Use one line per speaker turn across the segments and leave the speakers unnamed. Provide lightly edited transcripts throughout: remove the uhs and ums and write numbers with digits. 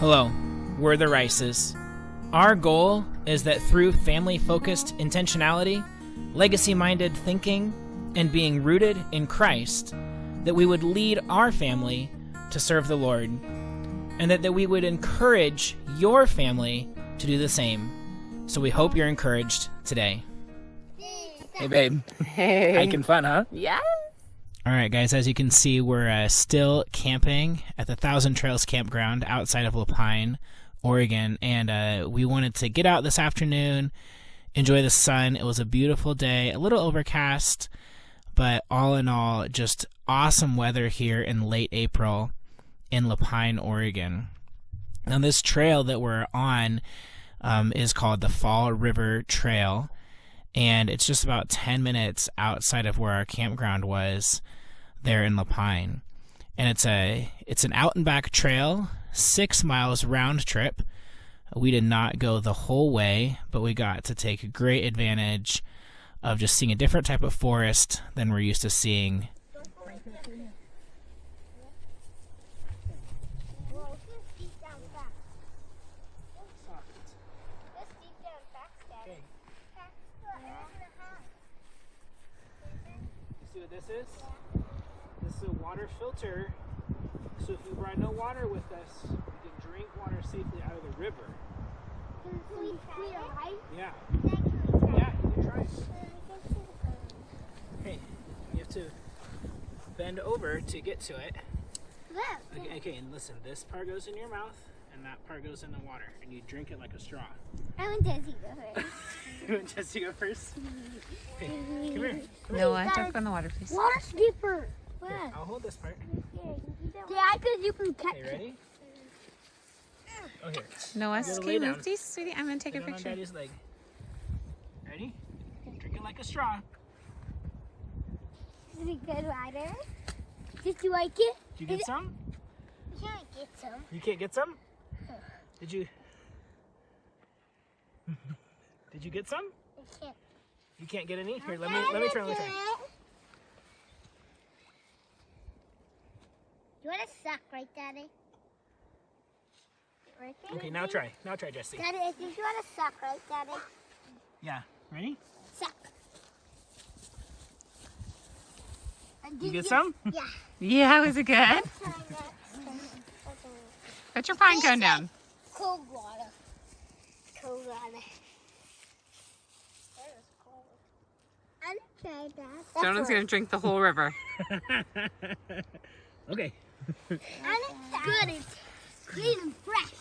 Hello, we're the Rices. Our goal is that through family-focused intentionality, legacy-minded thinking, and being rooted in Christ, that we would lead our family to serve the Lord, and that we would encourage your family to do the same. So we hope you're encouraged today. Hey, babe.
Hey.
Hiking fun, huh?
Yeah.
All right, guys, as you can see, we're still camping at the Thousand Trails Campground outside of Pine, Oregon, and we wanted to get out this afternoon, enjoy the sun. It was a beautiful day, a little overcast, but all in all, just awesome weather here in late April in Pine, Oregon. Now, this trail that we're on is called the Fall River Trail, and it's just about 10 minutes outside of where our campground was there in Pine. And it's an out and back trail, 6 miles round trip. We did not go the whole way, but we got to take great advantage of just seeing a different type of forest than we're used to seeing. This is a water filter, so if we brought no water with us, we can drink water safely out of the river.
Can we try it?
Yeah. Yeah, you can try it. Hey, you have to bend over to get to it. Okay, and listen, this part goes in your mouth, and that part goes in the water, and you drink it like a straw.
I want Jesse to go first.
You want Jesse to go first? Okay, come here.
Noah, don't go in the water, please.
Water skipper.
Here, I'll hold this part.
Yeah, because you can catch
Okay, ready? Oh, here.
Noah,
You gotta
can
lay
you
down.
move these, sweetie? I'm going to take
Sit
a
down on
picture.
Daddy's leg. Ready? Drink it like a straw.
Is it good, Ryder? Did you like it?
Did you get some?
You can't get some.
You can't get some? Did you? Did you get some?
I can't.
You can't get any? Here, let me try.
You want to suck, right, Daddy? Right there?
Okay, now try. Now try, Jesse.
Daddy, I think you want to suck, right, Daddy?
Yeah. Ready?
Suck.
You get some?
Yeah.
Yeah, was it good? Put your pine cone down.
Cold water. Cold water. That was cold. I'm try that.
Jonah's going to drink the whole river.
Okay.
And it's good. It's clean and fresh.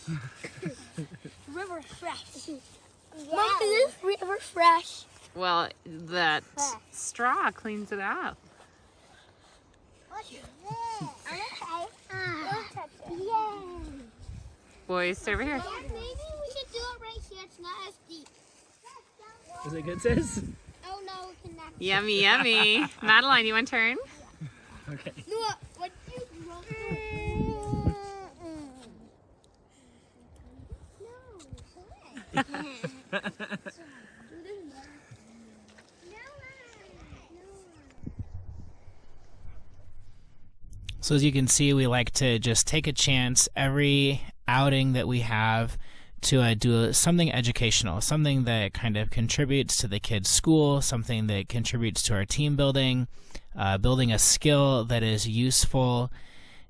River fresh. Yeah. Mom, is this river fresh?
Well, that straw cleans it up.
What's this? Yeah.
Boys, stay over here.
Yeah, maybe we should do it right here. It's not as deep.
Is it good, sis?
Oh no, we cannot.
Yummy, yummy. Madeline, you want to turn?
Okay.
No, what do you want?
So as you can see, we like to just take a chance every outing that we have to do something educational, something that kind of contributes to the kids' school, something that contributes to our team building, building a skill that is useful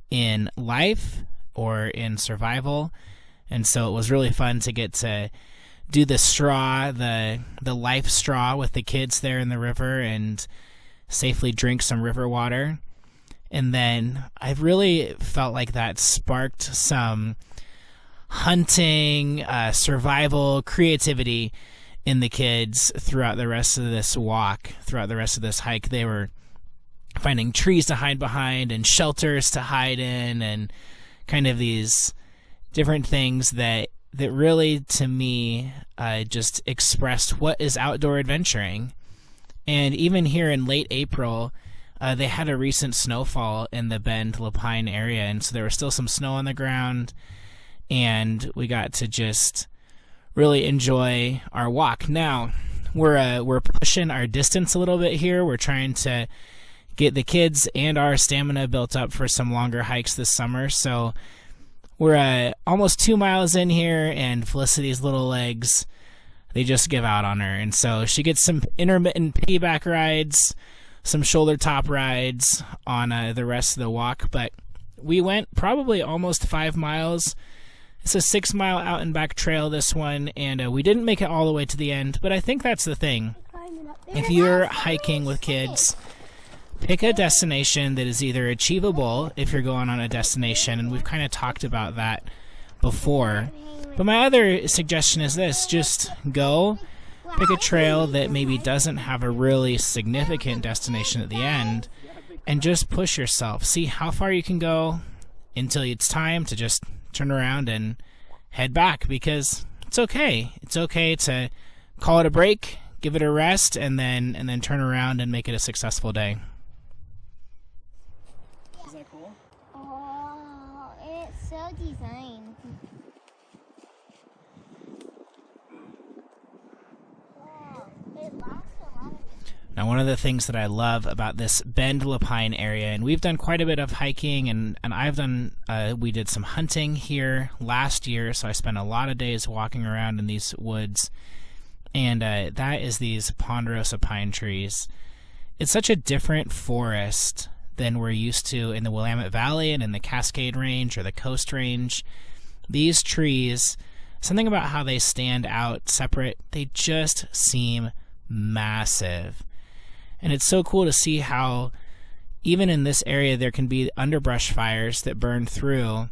in life or in survival. And so it was really fun to get to do the straw, the life straw with the kids there in the river and safely drink some river water. And then I really felt like that sparked some hunting, survival, creativity in the kids throughout the rest of this walk, throughout the rest of this hike. They were finding trees to hide behind and shelters to hide in and kind of these different things that really, to me, just expressed what is outdoor adventuring. And even here in late April, they had a recent snowfall in the Bend, Pine area, and so there was still some snow on the ground, and we got to just really enjoy our walk. Now, we're pushing our distance a little bit here. We're trying to get the kids and our stamina built up for some longer hikes this summer, so We're almost 2 miles in here, and Felicity's little legs, they just give out on her. And so she gets some intermittent piggyback rides, some shoulder top rides on the rest of the walk. But we went probably almost 5 miles. It's a 6-mile out and back trail, this one, and we didn't make it all the way to the end. But I think that's the thing. If you're hiking with kids, pick a destination that is either achievable if you're going on a destination, and we've kind of talked about that before. But my other suggestion is this: just go pick a trail that maybe doesn't have a really significant destination at the end, and just push yourself. See how far you can go until it's time to just turn around and head back, because it's okay. It's okay to call it a break, give it a rest, and then turn around and make it a successful day.
Is that cool?
Oh, it's so designed. Wow, it lasts a lot of.
Now, one of the things that I love about this Bend La Pine area, and we've done quite a bit of hiking, and I've done, we did some hunting here last year, so I spent a lot of days walking around in these woods, and that is these ponderosa pine trees. It's such a different forest than we're used to in the Willamette Valley and in the Cascade Range or the Coast Range. These trees, something about how they stand out separate, they just seem massive. And it's so cool to see how even in this area there can be underbrush fires that burn through,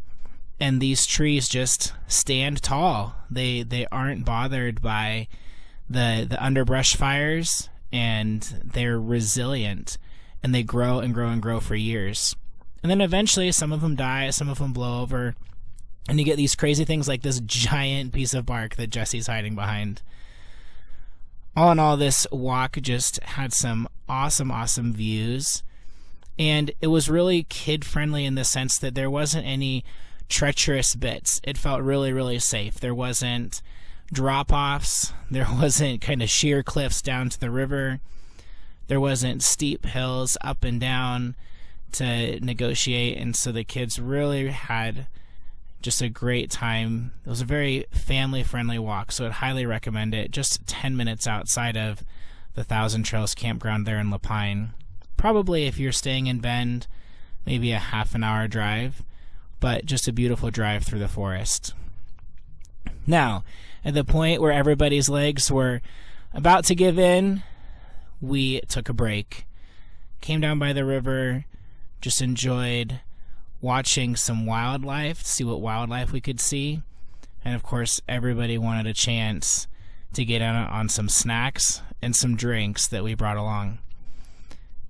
and these trees just stand tall. They aren't bothered by the underbrush fires, and they're resilient, and they grow and grow and grow for years. And then eventually some of them die, some of them blow over, and you get these crazy things like this giant piece of bark that Jesse's hiding behind. All in all, this walk just had some awesome views, and it was really kid-friendly in the sense that there wasn't any treacherous bits. It felt really safe. There wasn't drop-offs. There wasn't kind of sheer cliffs down to the river. There wasn't steep hills up and down to negotiate, and so the kids really had just a great time. It was a very family-friendly walk, so I'd highly recommend it. Just 10 minutes outside of the Thousand Trails Campground there in La Pine. Probably if you're staying in Bend, maybe a half-an-hour drive, but just a beautiful drive through the forest. Now, at the point where everybody's legs were about to give in, we took a break. Came down by the river, just enjoyed watching some wildlife, see what wildlife we could see. And of course, everybody wanted a chance to get on some snacks and some drinks that we brought along.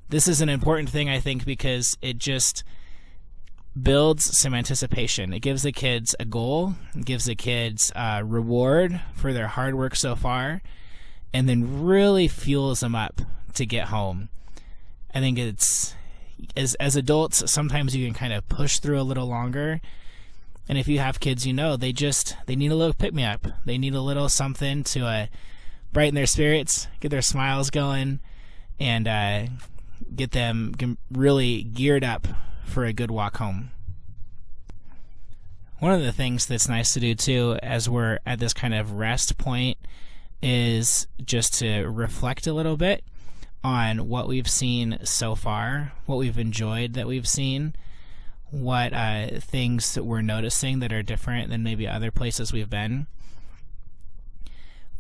This is an important thing, I think, because it just builds some anticipation. It gives the kids a goal, it gives the kids a reward for their hard work so far, and then really fuels them up to get home. I think it's, as adults, sometimes you can kind of push through a little longer. And if you have kids, you know, they need a little pick-me-up. They need a little something to brighten their spirits, get their smiles going, and get them really geared up for a good walk home. One of the things that's nice to do, too, as we're at this kind of rest point, is just to reflect a little bit on what we've seen so far, what we've enjoyed that we've seen, what things that we're noticing that are different than maybe other places we've been.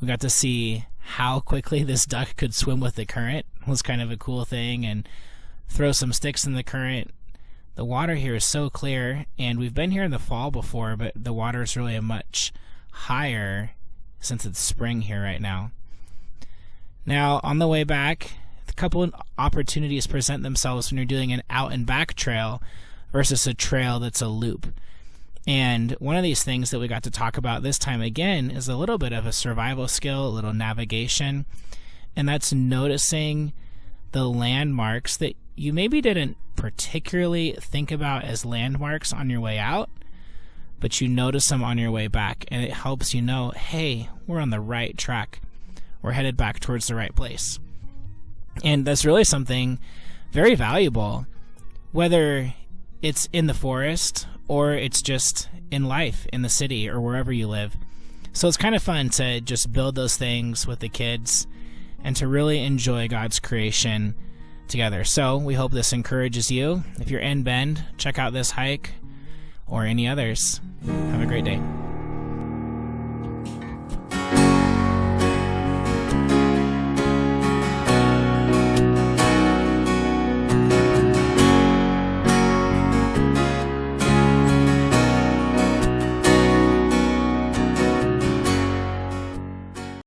We got to see how quickly this duck could swim with the current. It was kind of a cool thing, and throw some sticks in the current. The water here is so clear, and we've been here in the fall before, but the water is really much higher since it's spring here right now. Now, on the way back, a couple of opportunities present themselves when you're doing an out and back trail versus a trail that's a loop. And one of these things that we got to talk about this time again is a little bit of a survival skill, a little navigation, and that's noticing the landmarks that you maybe didn't particularly think about as landmarks on your way out, but you notice them on your way back, and it helps you know, hey, we're on the right track. We're headed back towards the right place. And that's really something very valuable, whether it's in the forest or it's just in life, in the city, or wherever you live. So it's kind of fun to just build those things with the kids and to really enjoy God's creation together. So we hope this encourages you. If you're in Bend, check out this hike or any others. Have a great day.